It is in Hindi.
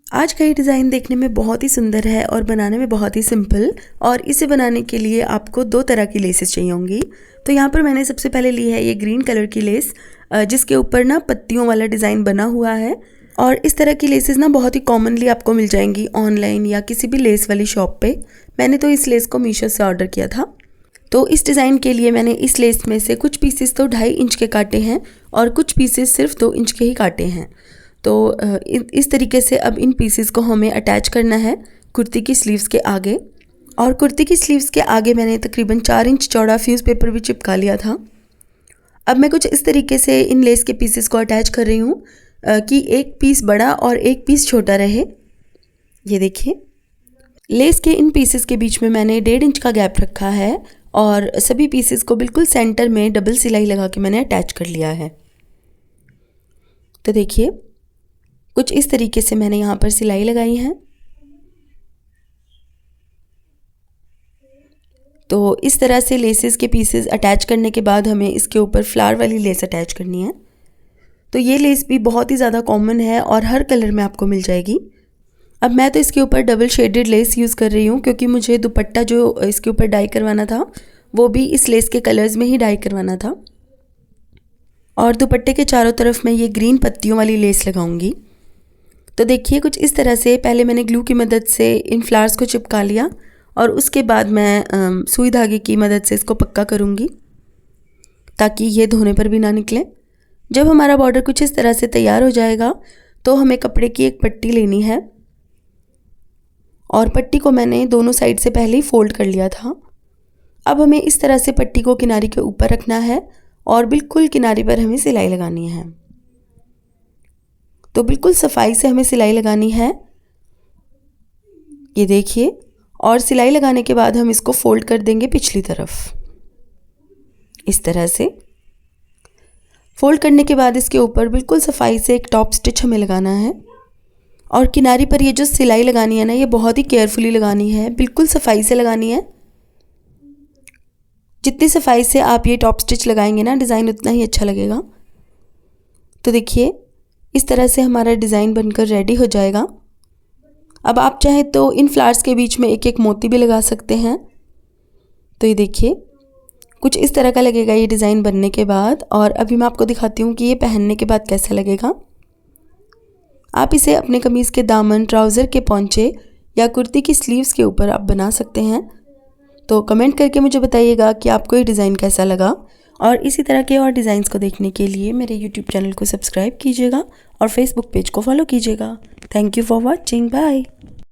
आज का ये डिज़ाइन देखने में बहुत ही सुंदर है और बनाने में बहुत ही सिंपल। और इसे बनाने के लिए आपको 2 तरह की लेसेस चाहिए होंगी। तो यहाँ पर मैंने सबसे पहले ली है ये ग्रीन कलर की लेस, जिसके ऊपर ना पत्तियों वाला डिज़ाइन बना हुआ है। और इस तरह की लेसेस ना बहुत ही कॉमनली आपको मिल जाएंगी ऑनलाइन या किसी भी लेस वाली शॉप पे। मैंने तो इस लेस को मीशो से ऑर्डर किया था। तो इस डिज़ाइन के लिए मैंने इस लेस में से कुछ पीसेस तो 2.5 इंच के काटे हैं और कुछ पीसेस सिर्फ 2 इंच के ही काटे हैं। तो इस तरीके से अब इन पीसेस को हमें अटैच करना है कुर्ती की स्लीव्स के आगे। और कुर्ती की स्लीव्स के आगे मैंने तकरीबन 4 इंच चौड़ा फ्यूज़ पेपर भी चिपका लिया था। अब मैं कुछ इस तरीके से इन लेस के पीसेस को अटैच कर रही हूँ कि एक पीस बड़ा और एक पीस छोटा रहे। ये देखिए, लेस के इन पीसेस के बीच में मैंने 1.5 इंच का गैप रखा है और सभी पीसेस को बिल्कुल सेंटर में डबल सिलाई लगा के मैंने अटैच कर लिया है। तो देखिए, कुछ इस तरीके से मैंने यहाँ पर सिलाई लगाई है। तो इस तरह से लेसेस के पीसेस अटैच करने के बाद हमें इसके ऊपर फ्लावर वाली लेस अटैच करनी है। तो ये लेस भी बहुत ही ज़्यादा कॉमन है और हर कलर में आपको मिल जाएगी। अब मैं तो इसके ऊपर डबल शेडेड लेस यूज़ कर रही हूँ क्योंकि मुझे दुपट्टा जो इसके ऊपर डाई करवाना था वो भी इस लेस के कलर्स में ही डाई करवाना था। और दुपट्टे के चारों तरफ मैं ये ग्रीन पत्तियों वाली लेस लगाऊंगी। तो देखिए, कुछ इस तरह से पहले मैंने ग्लू की मदद से इन फ्लावर्स को चिपका लिया और उसके बाद मैं सुई धागे की मदद से इसको पक्का करूँगी ताकि ये धोने पर भी ना निकले। जब हमारा बॉर्डर कुछ इस तरह से तैयार हो जाएगा तो हमें कपड़े की एक पट्टी लेनी है और पट्टी को मैंने दोनों साइड से पहले ही फोल्ड कर लिया था। अब हमें इस तरह से पट्टी को किनारे के ऊपर रखना है और बिल्कुल किनारे पर हमें सिलाई लगानी है। तो बिल्कुल सफाई से हमें सिलाई लगानी है, ये देखिए। और सिलाई लगाने के बाद हम इसको फोल्ड कर देंगे पिछली तरफ। इस तरह से फोल्ड करने के बाद इसके ऊपर बिल्कुल सफाई से एक टॉप स्टिच हमें लगाना है। और किनारे पर ये जो सिलाई लगानी है ना, ये बहुत ही केयरफुली लगानी है, बिल्कुल सफाई से लगानी है। जितनी सफाई से आप ये टॉप स्टिच लगाएंगे ना, डिज़ाइन उतना ही अच्छा लगेगा। तो देखिए, इस तरह से हमारा डिज़ाइन बनकर रेडी हो जाएगा। अब आप चाहें तो इन फ्लावर्स के बीच में एक एक मोती भी लगा सकते हैं। तो ये देखिए, कुछ इस तरह का लगेगा ये डिज़ाइन बनने के बाद। और अभी मैं आपको दिखाती हूँ कि ये पहनने के बाद कैसा लगेगा। आप इसे अपने कमीज़ के दामन, ट्राउज़र के पौंचे या कुर्ती की स्लीव्स के ऊपर आप बना सकते हैं। तो कमेंट करके मुझे बताइएगा कि आपको ये डिज़ाइन कैसा लगा। और इसी तरह के और डिज़ाइंस को देखने के लिए मेरे यूट्यूब चैनल को सब्सक्राइब कीजिएगा और फेसबुक पेज को फॉलो कीजिएगा। Thank you for watching. Bye.